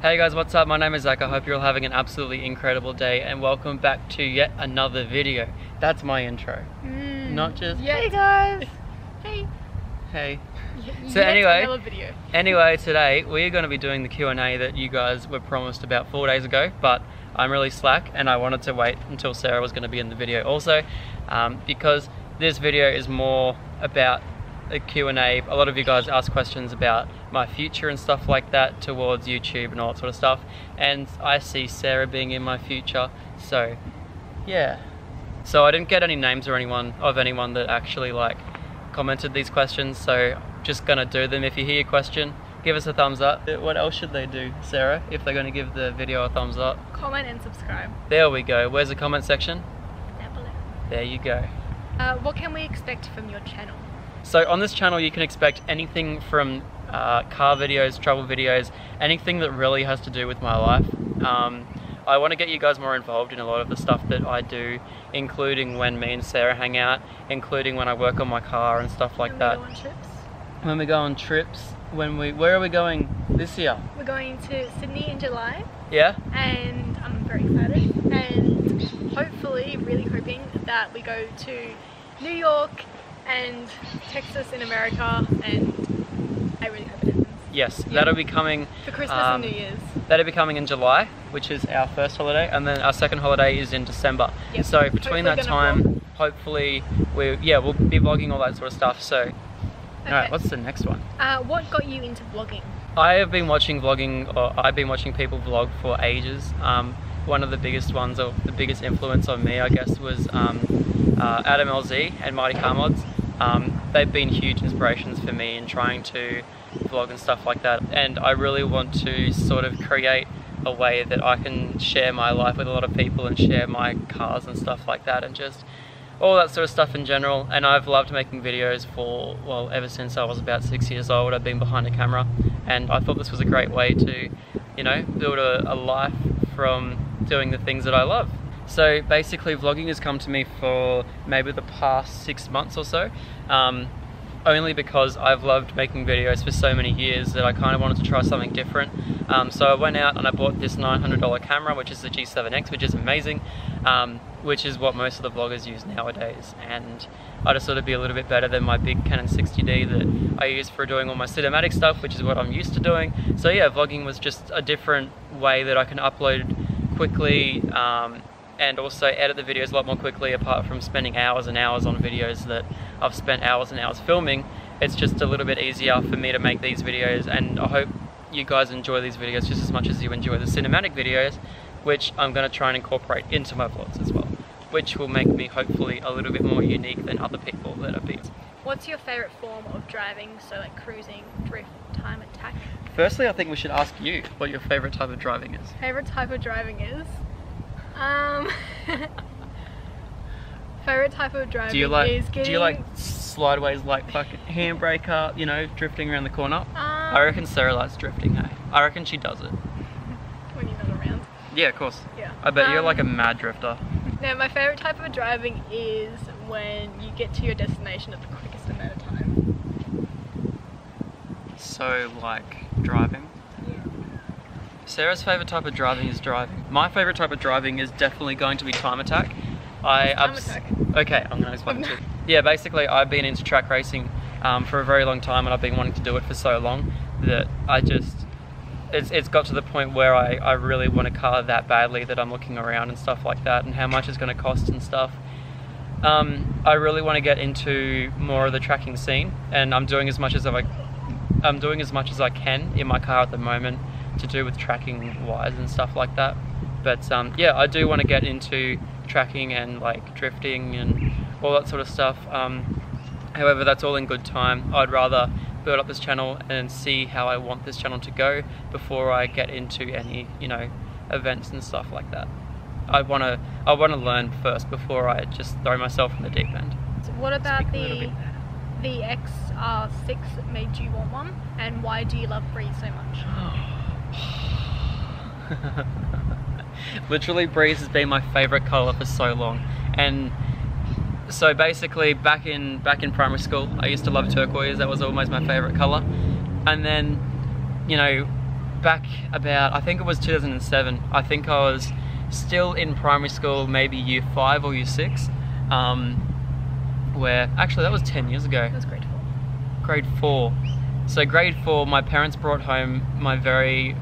Hey guys, what's up? My name is Zach. I hope you're all having an absolutely incredible day and welcome back to yet another video. That's my intro. Not just hey guys. Hey. Hey. So anyway, today we're going to be doing the Q&A that you guys were promised about 4 days ago, but I'm really slack and I wanted to wait until Sarah was going to be in the video also, because this video is more about a Q&A. A lot of you guys ask questions about my future and stuff like that towards YouTube and all that sort of stuff, and I see Sarah being in my future, so yeah. So I didn't get any names or anyone that actually like commented these questions, so just gonna do them. If you hear your question, give us a thumbs up. What else should they do, Sarah, if they're gonna give the video a thumbs up? Comment and subscribe. There we go. Where's the comment section? Down below. There you go. What can we expect from your channel? So on this channel you can expect anything from car videos, travel videos, anything that really has to do with my life. I want to get you guys more involved in a lot of the stuff that I do, including when me and Sarah hang out, including when I work on my car and stuff like that. When we go on trips. Where are we going this year? We're going to Sydney in July. Yeah? And I'm very excited, and hopefully, really hoping that we go to New York and Texas in America, and I really hope it happens. Yes, yeah. That'll be coming for Christmas and New Year's. That'll be coming in July, which is our first holiday, and then our second holiday is in December. Yep. So between that time, hopefully we'll be vlogging all that sort of stuff. So, okay. Alright, what's the next one? What got you into vlogging? I've been watching people vlog for ages. One of the biggest ones, or the biggest influence on me, I guess, was Adam LZ and Mighty Car Mods. They've been huge inspirations for me in trying to vlog and stuff like that, and I really want to sort of create a way that I can share my life with a lot of people and share my cars and stuff like that, and just all that sort of stuff in general. And I've loved making videos for, well, ever since I was about 6 years old. I've been behind a camera, and I thought this was a great way to, you know, build a life from doing the things that I love. So basically vlogging has come to me for maybe the past 6 months or so, only because I've loved making videos for so many years that I kind of wanted to try something different. So I went out and I bought this $900 camera, which is the G7X, which is amazing, which is what most of the vloggers use nowadays, and I just thought it'd be a little bit better than my big Canon 60D that I use for doing all my cinematic stuff, which is what I'm used to doing. So yeah, vlogging was just a different way that I can upload quickly, and also edit the videos a lot more quickly, apart from spending hours and hours on videos that I've spent hours and hours filming. It's just a little bit easier for me to make these videos, and I hope you guys enjoy these videos just as much as you enjoy the cinematic videos, which I'm going to try and incorporate into my vlogs as well, which will make me hopefully a little bit more unique than other people that have been. What's your favourite form of driving, so like cruising, drift, time attack? Firstly, I think we should ask you what your favourite type of driving is. Favourite type of driving is? Favorite type of driving is getting... Do you like slideways, like fucking handbrake up, you know, drifting around the corner? I reckon Sarah likes drifting, hey? I reckon she does it. When you're not around? Yeah, of course. Yeah. I bet you're like a mad drifter. No, my favorite type of driving is when you get to your destination at the quickest amount of time. So, like, driving? Sarah's favourite type of driving is driving. My favourite type of driving is definitely going to be time attack. Okay, I'm going to explain it to you. Yeah, basically I've been into track racing for a very long time, and I've been wanting to do it for so long that it's got to the point where I really want a car that badly that I'm looking around and stuff like that, and how much it's going to cost and stuff. I really want to get into more of the tracking scene, and I'm doing as much as I can in my car at the moment to do with tracking wise and stuff like that. But yeah, I do want to get into tracking and like drifting and all that sort of stuff. However, that's all in good time. I'd rather build up this channel and see how I want this channel to go before I get into any, you know, events and stuff like that. I want to learn first before I just throw myself in the deep end. So what about the XR6 made you want one, and why do you love Breeze so much? Literally, Breeze has been my favourite colour for so long, and so basically back in primary school I used to love turquoise. That was always my favourite colour, and then, you know, back about, I think it was 2007. I think I was still in primary school, maybe year 5 or year 6. Where, actually that was 10 years ago. That was grade 4. Grade 4. So grade 4, my parents brought home their very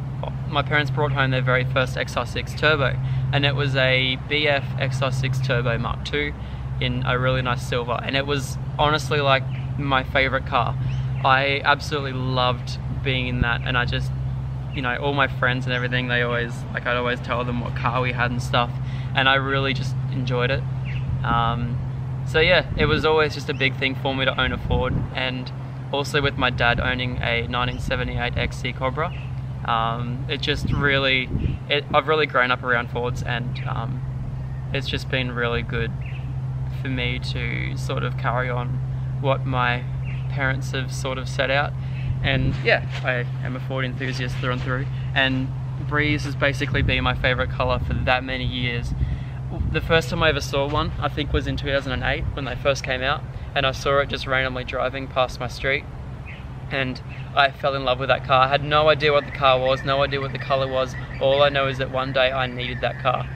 first XR6 Turbo, and it was a BF XR6 Turbo Mark II in a really nice silver, and it was honestly like my favorite car. I absolutely loved being in that, and I just, you know, all my friends and everything, they always, like, I'd always tell them what car we had and stuff, and I really just enjoyed it. So yeah, it was always just a big thing for me to own a Ford, and also with my dad owning a 1978 XC Cobra. It just really, I've really grown up around Fords, and it's just been really good for me to sort of carry on what my parents have sort of set out. And yeah, I am a Ford enthusiast through and through, and Breeze has basically been my favourite colour for that many years. The first time I ever saw one, I think, was in 2008 when they first came out, and I saw it just randomly driving past my street, and I fell in love with that car. I had no idea what the car was, no idea what the colour was. All I know is that one day I needed that car,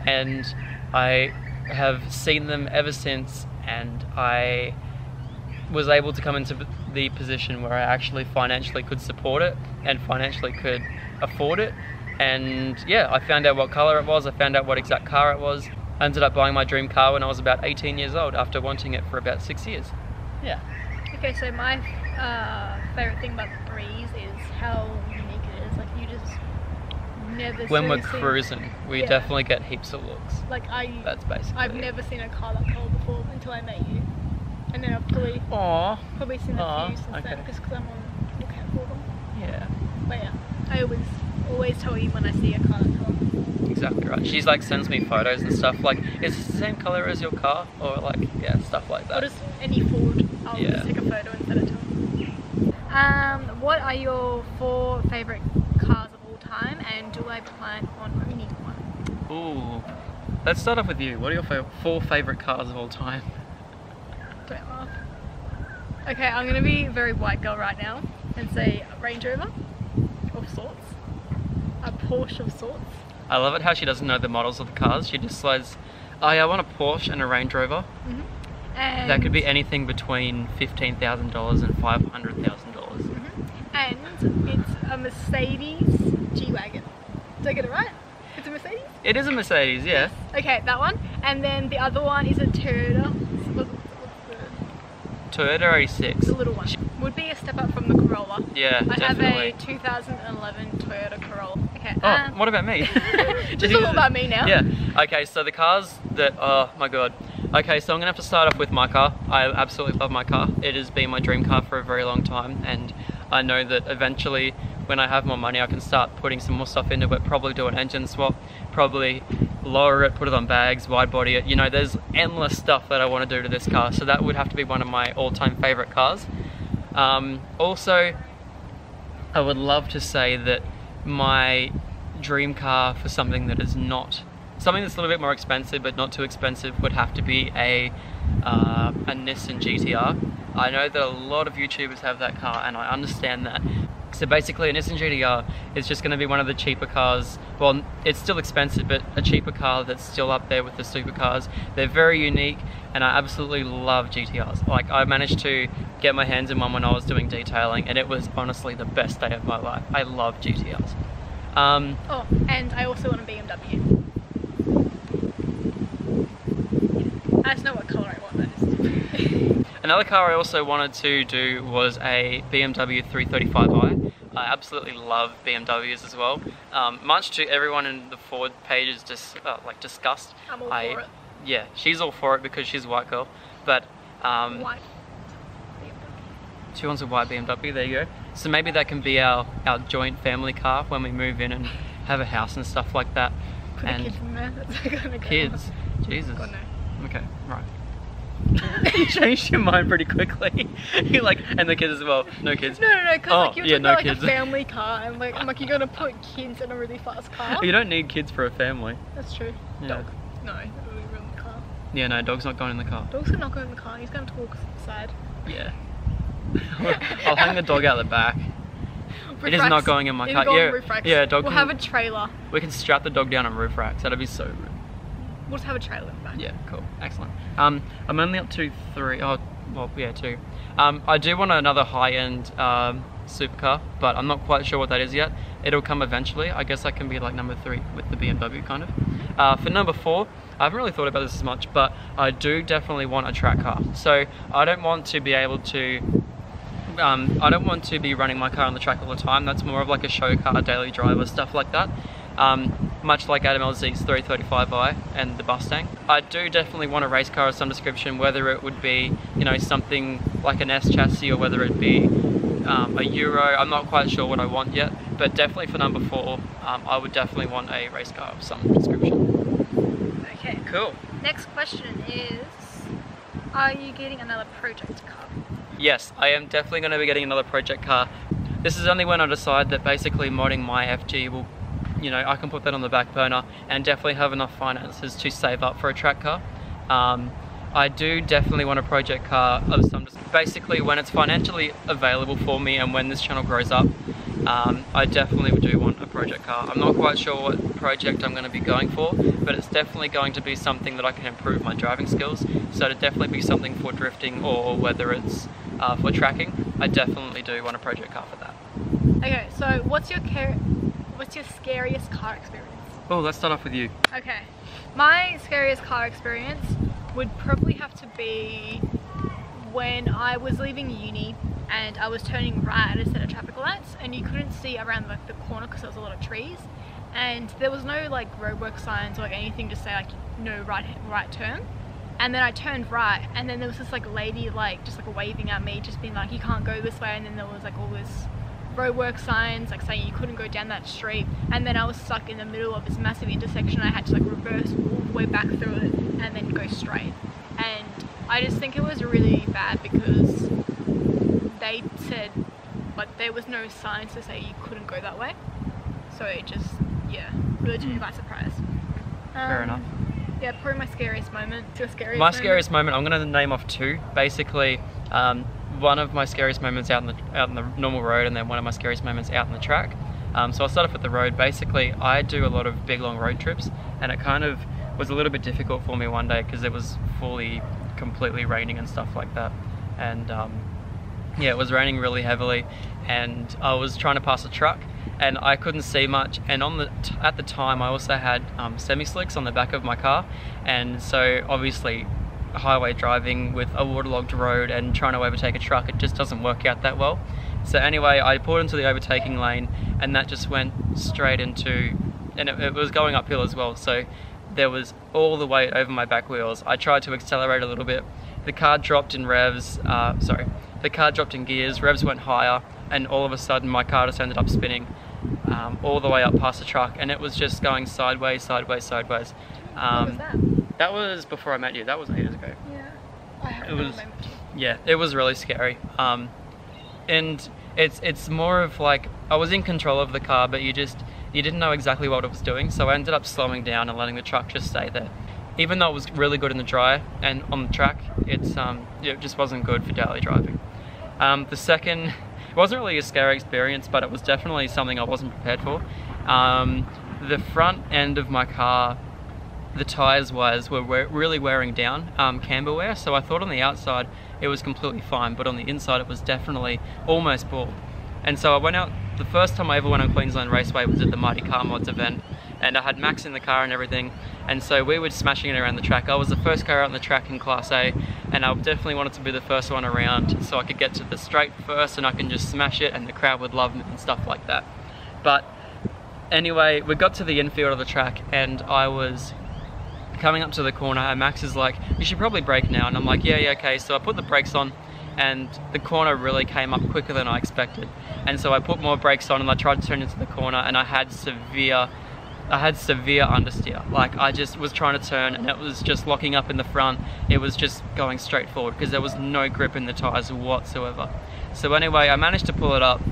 and I have seen them ever since, and I was able to come into the position where I actually financially could support it and financially could afford it. And yeah, I found out what colour it was, I found out what exact car it was. I ended up buying my dream car when I was about 18 years old after wanting it for about 6 years. Yeah. Okay, so my favourite thing about the Breeze is how unique it is. Like, you just never when we're cruising, we definitely get heaps of looks. Like, that's basically I've never seen a car that colour before until I met you. And then I've probably seen a few since then, just because I'm on the lookout for them. Yeah. But yeah, I always tell you when I see a car that colour. Exactly right. She's like sends me photos and stuff like, is this the same colour as your car? Or like, yeah, stuff like that. Or just any Ford, I'll just take a photo and send it to them. What are your 4 favourite cars of all time, and do I plan on owning one? Ooh, let's start off with you. What are your 4 favourite cars of all time? Don't laugh. Okay, I'm going to be a very white girl right now and say a Range Rover of sorts, a Porsche of sorts. I love it how she doesn't know the models of the cars. She just says, oh yeah, I want a Porsche and a Range Rover. And that could be anything between $15,000 and $500,000. And it's a Mercedes G-Wagon. Did I get it right? It's a Mercedes? It is a Mercedes, yeah. Okay, that one. And then the other one is a Toyota. What's the Toyota 86. The little one. Would be a step up from the Corolla. Yeah, I definitely. have a 2011 Toyota Corolla. Okay. Oh, what about me? Just all about me now. Yeah. Okay, so the cars that, oh my god. Okay, so I'm gonna have to start off with my car. I absolutely love my car. It has been my dream car for a very long time, and I know that eventually when I have more money I can start putting some more stuff into it, probably do an engine swap, probably lower it, put it on bags, wide body it. You know, there's endless stuff that I want to do to this car, so that would have to be one of my all-time favorite cars. Also, I would love to say that my dream car for something that is not, something that's a little bit more expensive but not too expensive, would have to be a Nissan GTR. I know that a lot of YouTubers have that car, and I understand that. So basically a Nissan GTR is just going to be one of the cheaper cars. Well, it's still expensive, but a cheaper car that's still up there with the supercars. They're very unique, and I absolutely love GTRs. Like, I managed to get my hands in one when I was doing detailing, and it was honestly the best day of my life. I love GTRs. Oh, and I also want a BMW. I just know what colour I want, that is. Another car I also wanted to do was a BMW 335i. I absolutely love BMWs as well. Much to everyone in the Ford page is just disgust. I'm all for it. Yeah, she's all for it because she's a white girl. But White she wants a white BMW. There you go. So maybe that can be our joint family car when we move in and have a house and stuff like that. Put and kids in there. That's gonna go. Kids, Jesus. God, no. Okay, right. You changed your mind pretty quickly. You're like, and the kids as well. No kids. No, because you're talking about kids. A family car, and I'm like, you're gonna put kids in a really fast car. You don't need kids for a family. That's true. Yeah. Dog. No, that would be real in the car. Yeah, no, dog's not going in the car. Dog's gonna not go in the car. He's gonna walk outside. Yeah. I'll hang the dog out the back. It is not going in my car. Yeah, roof racks. Yeah, dog. We'll have a trailer. We can strap the dog down on roof racks. That'd be so good. We'll just have a trailer in the back. Yeah, cool, excellent. I'm only up to 3. Oh, well, yeah, 2. I do want another high-end supercar, but I'm not quite sure what that is yet. It'll come eventually. I guess that can be like number 3 with the BMW kind of. For number 4, I haven't really thought about this as much, but I do definitely want a track car. So I don't want to be able to I don't want to be running my car on the track all the time. That's more of like a show car, daily driver, stuff like that. Much like Adam LZ's 335i and the Mustang. I do definitely want a race car of some description, whether it would be, you know, something like an S chassis or whether it be a Euro. I'm not quite sure what I want yet, but definitely for number 4, I would definitely want a race car of some description. Okay. Cool. Next question is, are you getting another project car? Yes, I am definitely going to be getting another project car. This is only when I decide that basically modding my FG will, you know, I can put that on the back burner and definitely have enough finances to save up for a track car. I do definitely want a project car of some, basically when it's financially available for me and when this channel grows up, I definitely do want a project car. I'm not quite sure what project I'm going to be going for, but it's definitely going to be something that I can improve my driving skills. So to definitely be something for drifting or whether it's for tracking, I definitely do want a project car for that. Okay, so what's your scariest car experience? Oh, let's start off with you. Okay, my scariest car experience would probably have to be when I was leaving uni and I was turning right at a set of traffic lights and you couldn't see around like the corner because there was a lot of trees and there was no like roadwork signs or like anything to say like no right turn. And then I turned right and then there was this like lady like just like waving at me, just being like you can't go this way, and then there was like all this roadwork signs like saying you couldn't go down that street, and then I was stuck in the middle of this massive intersection. I had to like reverse all the way back through it and then go straight, and I just think it was really bad because they said like there was no signs to say you couldn't go that way, so it just, yeah, really took me by surprise. Fair enough. Yeah, probably my scariest moment. Your scariest My moment? scariest moment, I'm going to name off 2. Basically, one of my scariest moments out in the normal road, and then one of my scariest moments out in the track. So I'll start off with the road. Basically, I do a lot of big long road trips, and it kind of was a little bit difficult for me one day because it was completely raining and stuff like that. And yeah, it was raining really heavily, and I was trying to pass a truck, and I couldn't see much. And at the time, I also had semi-slicks on the back of my car, and so obviously highway driving with a waterlogged road and trying to overtake a truck, it just doesn't work out that well. So anyway, I pulled into the overtaking lane, and that just went straight into, and it was going uphill as well, so there was all the weight over my back wheels. I tried to accelerate a little bit. The car dropped in revs, the car dropped in gears, revs went higher, and all of a sudden my car just ended up spinning all the way up past the truck, and it was just going sideways. What was that? That was before I met you. That was ages ago. Yeah, I have a moment. Yeah, it was really scary. And it's more of like, I was in control of the car, but you didn't know exactly what it was doing, so I ended up slowing down and letting the truck just stay there. Even though it was really good in the dry and on the track, it just wasn't good for daily driving. The second, it wasn't really a scary experience, but it was definitely something I wasn't prepared for. The front end of my car, the tyres were really wearing down, camber wear, so I thought on the outside it was completely fine, but on the inside it was definitely almost bald. And so I went out, the first time I ever went on Queensland Raceway was at the Mighty Car Mods event, and I had Max in the car and everything, and so we were smashing it around the track. I was the first car out on the track in Class A, and I definitely wanted to be the first one around so I could get to the straight first and I can just smash it and the crowd would love me and stuff like that. But anyway, we got to the infield of the track and I was coming up to the corner and Max is like, you should probably brake now, and I'm like, yeah, okay. So I put the brakes on and the corner really came up quicker than I expected, and so I put more brakes on and I tried to turn into the corner, and I had severe understeer. Like, I just was trying to turn and it was just locking up in the front. It was just going straight forward because there was no grip in the tyres whatsoever. So anyway, I managed to pull it up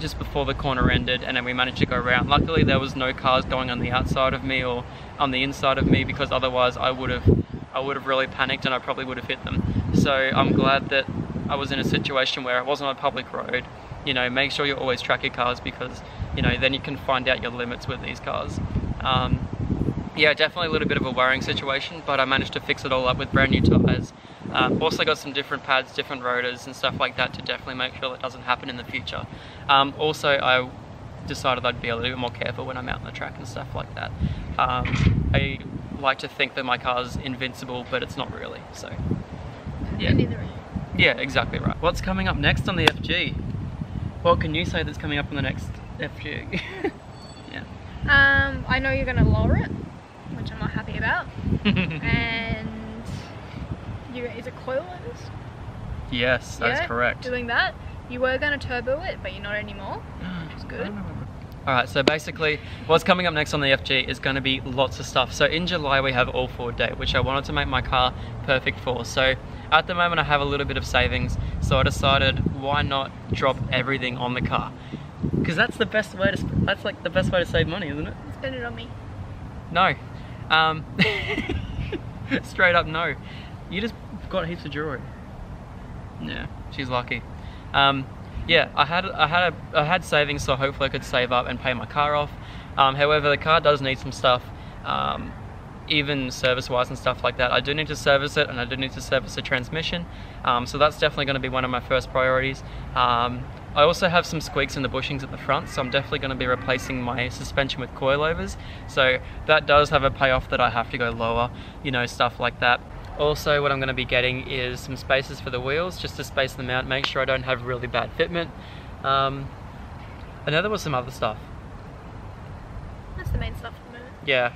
just before the corner ended, and then we managed to go around. Luckily there was no cars going on the outside of me or on the inside of me, because otherwise I would have really panicked and I probably would have hit them. So I'm glad that I was in a situation where it wasn't a public road you know, make sure you always track your cars, because, you know, then you can find out your limits with these cars. Yeah, definitely a little bit of a worrying situation, but I managed to fix it all up with brand new tyres. Also got some different pads, different rotors and stuff like that to definitely make sure that doesn't happen in the future. Also, I decided I'd be a little bit more careful when I'm out on the track and stuff like that. I like to think that my car's invincible, but it's not really, so yeah. Yeah, exactly right. What's coming up next on the FG? What can you say that's coming up on the next FG? Yeah. I know you're going to lower it, which I'm not happy about. And is it coilovers? Yes, that's correct. Doing that. You were going to turbo it, but you're not anymore, which is good. Alright, so basically what's coming up next on the FG is going to be lots of stuff. So in July we have All Forward Day, which I wanted to make my car perfect for. So at the moment I have a little bit of savings, so I decided why not drop everything on the car, because that's the best way to like the best way to save money, isn't it? Spend it on me. No. Straight up no. You just got heaps of jewelry. Yeah, she's lucky. Yeah, I had savings, so hopefully I could save up and pay my car off. However, the car does need some stuff, even service-wise and stuff like that. I do need to service it, and I do need to service the transmission. So that's definitely going to be one of my first priorities. I also have some squeaks in the bushings at the front, so I'm definitely going to be replacing my suspension with coilovers. So that does have a payoff that I have to go lower, you know, stuff like that. Also, what I'm going to be getting is some spacers for the wheels, just to space them out, make sure I don't have really bad fitment. I know there was some other stuff. That's the main stuff at the moment. Yeah.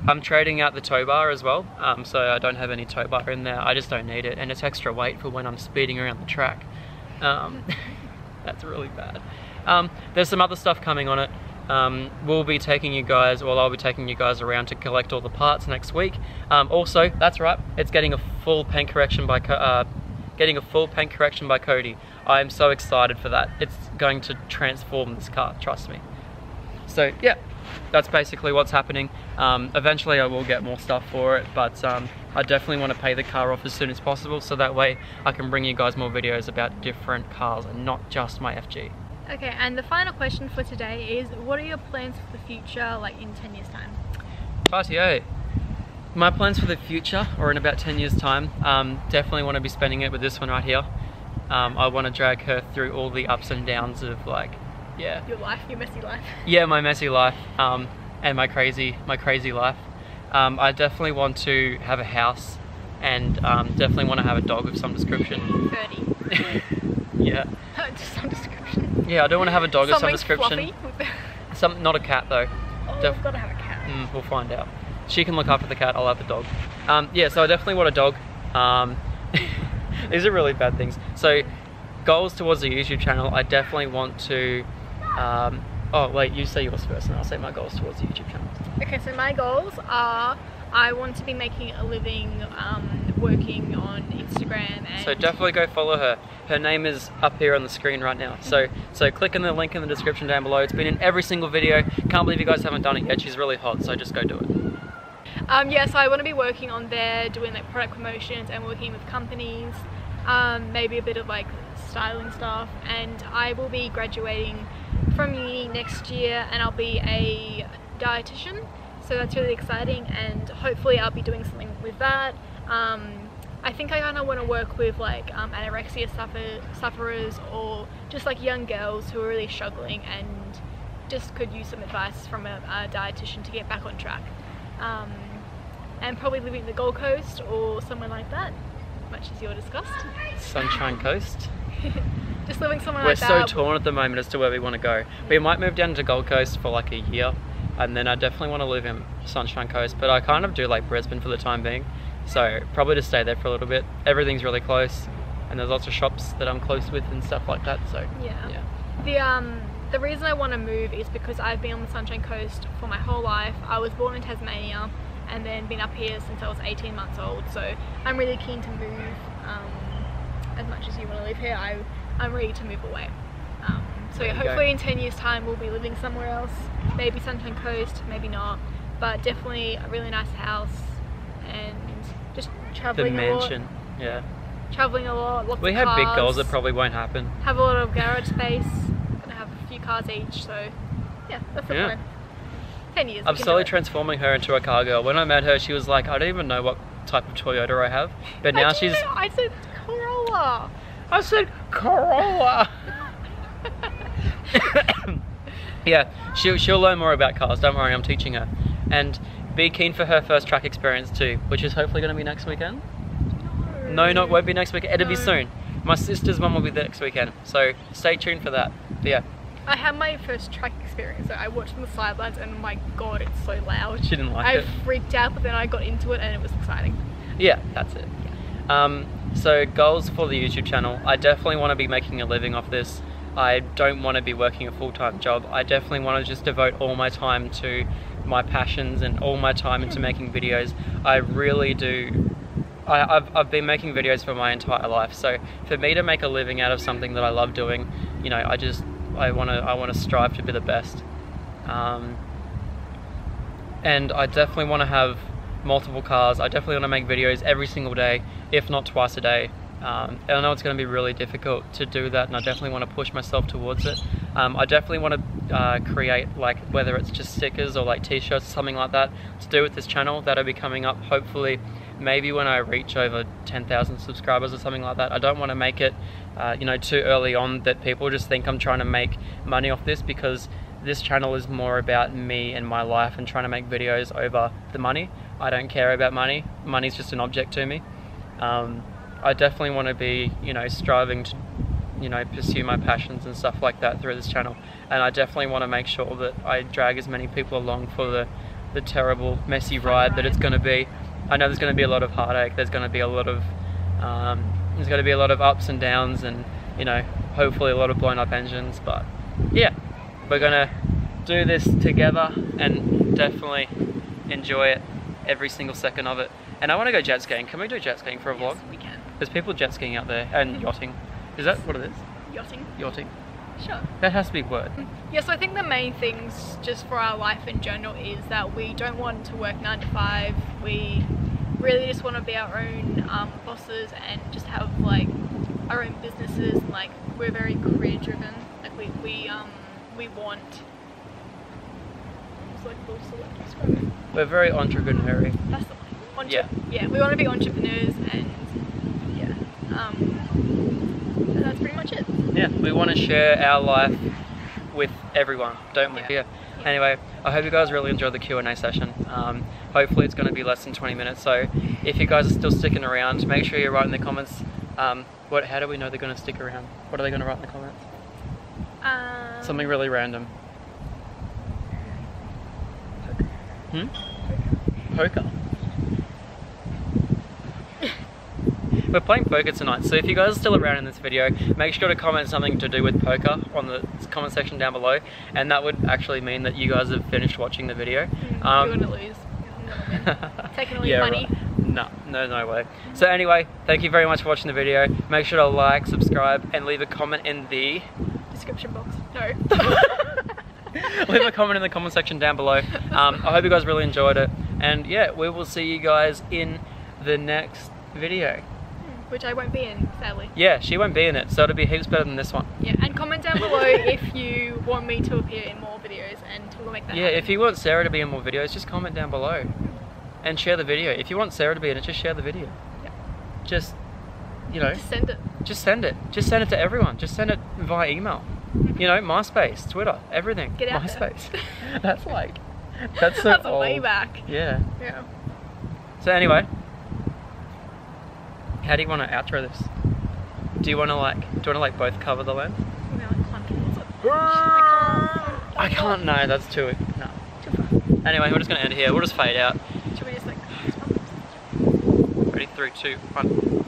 I'm trading out the tow bar as well, so I don't have any tow bar in there. I just don't need it, and it's extra weight for when I'm speeding around the track. That's really bad. There's some other stuff coming on it. We'll be taking you guys, well, I'll be taking you guys around to collect all the parts next week. Also, that's right, it's getting a full paint correction by Cody. I'm so excited for that. It's going to transform this car, trust me. So yeah, that's basically what's happening. Eventually I will get more stuff for it, but I definitely want to pay the car off as soon as possible, so that way I can bring you guys more videos about different cars and not just my FG. Okay, and the final question for today is, what are your plans for the future, like in 10 years time? Rightio. My plans for the future, or in about 10 years time, definitely want to be spending it with this one right here. I want to drag her through all the ups and downs of, like, yeah. Your life, your messy life. Yeah, my messy life, and my crazy life. I definitely want to have a house, and definitely want to have a dog of some description. 30. Yeah. Just some description. Yeah, I do want to have a dog of some description. Fluffy. Not a cat though. Oh, I've got to have a cat. We'll find out. She can look after the cat, I'll have the dog. Yeah, so I definitely want a dog. These are really bad things. So, goals towards the YouTube channel, I definitely want to... oh wait, you say yours first and I'll say my goals towards the YouTube channel. Okay, so my goals are, I want to be making a living working on Instagram, and so definitely go follow her. Her name is up here on the screen right now. So click on the link in the description down below. It's been in every single video. Can't believe you guys haven't done it yet. She's really hot, so just go do it. Yeah, so I want to be working on there, doing like product promotions and working with companies, maybe a bit of like styling stuff, and I will be graduating from uni next year, and I'll be a dietitian, so that's really exciting, and hopefully I'll be doing something with that. I think I kind of want to work with like anorexia sufferers, or just like young girls who are really struggling and just could use some advice from a dietitian to get back on track. And probably living in the Gold Coast or somewhere like that, much as you're discussed. Sunshine Coast. Just living somewhere like that. We're so torn at the moment as to where we want to go. We might move down to Gold Coast for like a year, and then I definitely want to live in Sunshine Coast, but I kind of do like Brisbane for the time being, so probably just stay there for a little bit. Everything's really close, and there's lots of shops that I'm close with and stuff like that, so yeah. The reason I want to move is because I've been on the Sunshine Coast for my whole life. I was born in Tasmania and then been up here since I was 18 months old, so I'm really keen to move. As much as you want to live here, I'm ready to move away. So yeah, hopefully in 10 years time we'll be living somewhere else, maybe Sunshine Coast, maybe not, but definitely a really nice house and just travelling a lot. The mansion, yeah. Travelling a lot, lots of cars. We have big goals that probably won't happen. Have a lot of garage space. cars each, so yeah, that's the plan. 10 years. I'm slowly transforming her into a car girl. When I met her, she was like, I don't even know what type of Toyota I have. But now she's... I said Corolla. I said Corolla. Yeah, she'll learn more about cars. Don't worry, I'm teaching her. And be keen for her first track experience too, which is hopefully going to be next weekend. No, it won't be next weekend. It'll be soon. My sister's mum will be there next weekend, so stay tuned for that. But yeah. I had my first track experience, so I watched from the sidelines and my god, it's so loud. She didn't like it. I freaked out, but then I got into it and it was exciting. Yeah, that's it. So goals for the YouTube channel. I definitely want to be making a living off this. I don't want to be working a full-time job. I definitely want to just devote all my time to my passions and all my time into making videos. I really do. I've been making videos for my entire life, so for me to make a living out of something that I love doing, you know, I want to strive to be the best. And I definitely want to have multiple cars. I definitely want to make videos every single day, if not twice a day. I know it's going to be really difficult to do that, and I definitely want to push myself towards it. I definitely want to create, like, whether it's just stickers or like t-shirts, something like that to do with this channel. That'll be coming up hopefully maybe when I reach over 10,000 subscribers or something like that. I don't want to make it you know, too early on that people just think I'm trying to make money off this, because this channel is more about me and my life and trying to make videos over the money. I don't care about money. Money's just an object to me. I definitely want to be, you know, striving to, you know, pursue my passions and stuff like that through this channel. And I definitely want to make sure that I drag as many people along for the terrible, messy ride that it's going to be. I know there's going to be a lot of heartache. There's going to be a lot of ups and downs, and, you know, hopefully a lot of blown up engines. But yeah, we're going to do this together and definitely enjoy it, every single second of it. And I want to go jet skiing. Can we do jet skiing for a vlog? Yes, we can. There's people jet skiing out there, and yachting. Is that what it is? Yachting. Yachting. Sure. That has to be a word. Yeah, so I think the main things just for our life in general is that we don't want to work 9 to 5. We really just want to be our own bosses and just have like our own businesses. Like, we're very career driven. Like we want. It's like what's the word to describe it? We're very entrepreneurial. That's the one. Yeah, we want to be entrepreneurs, and yeah, and that's pretty much it. Yeah, we want to share our life with everyone, don't we? Yeah. Anyway, I hope you guys really enjoyed the Q&A session. Hopefully it's going to be less than 20 minutes, so if you guys are still sticking around, make sure you write in the comments, how do we know they're going to stick around? What are they going to write in the comments? Something really random. Poker. We're playing poker tonight, so if you guys are still around in this video, make sure to comment something to do with poker on the comment section down below, and that would actually mean that you guys have finished watching the video. You're gonna lose. I'm gonna win. Taking all your money. Right. No way. So anyway, thank you very much for watching the video. Make sure to like, subscribe, and leave a comment in the description box. No. Leave a comment in the comment section down below. I hope you guys really enjoyed it, and yeah, we will see you guys in the next video. Which I won't be in, sadly. Yeah, she won't be in it, so it'll be heaps better than this one. Yeah, and comment down below if you want me to appear in more videos, and we'll make that happen. If you want Sarah to be in more videos, just comment down below. And share the video. If you want Sarah to be in it, just share the video. Yeah. Just, you know. Just send it. Just send it. Just send it to everyone. Just send it via email. You know, MySpace, Twitter, everything. Get out MySpace. There. That's like, that's so that's old. way back. Yeah. Yeah. So anyway, how do you want to outro this? Do you want to like both cover the lens? No, I can't. No, that's too far. Anyway, we're just gonna end here. We'll just fade out. Should we just like? Ready? 3, 2, 1.